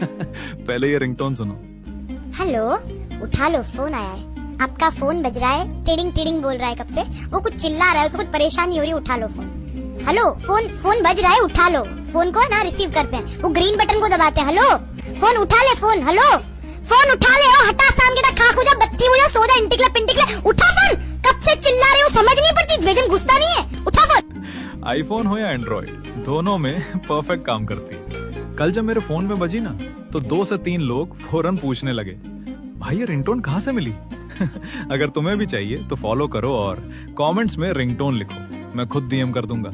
पहले ये रिंगटोन सुनो। हेलो, उठा लो, फोन आया है। आपका फोन बज रहा है, टिडिंग टिडिंग बोल रहा है कब से। वो कुछ चिल्ला रहा है, उसको कुछ परेशानी हो रही है, उठा लो फोन। हेलो, फोन बज रहा है, उठा लो फोन को ना। रिसीव करते हैं, वो ग्रीन बटन को दबाते हैं। हेलो, फोन उठा ले, फोन। हेलो, फोन उठा ले। ओ हटा, शाम के खाक हो जा, बत्ती हो जा, सो जा, इंटिकले पिंटिकले, उठा फोन। कब से चिल्ला रहे हो, समझ नहीं पड़ती, वेजन घुसता नहीं है, उठा फोन। आईफोन हो या एंड्रॉइड, दोनों में परफेक्ट काम करती है। कल जब मेरे फोन में बजी ना, तो 2 से 3 लोग फौरन पूछने लगे, भाई ये रिंगटोन कहाँ से मिली? अगर तुम्हें भी चाहिए तो फॉलो करो और कमेंट्स में रिंगटोन लिखो, मैं खुद डीएम कर दूंगा।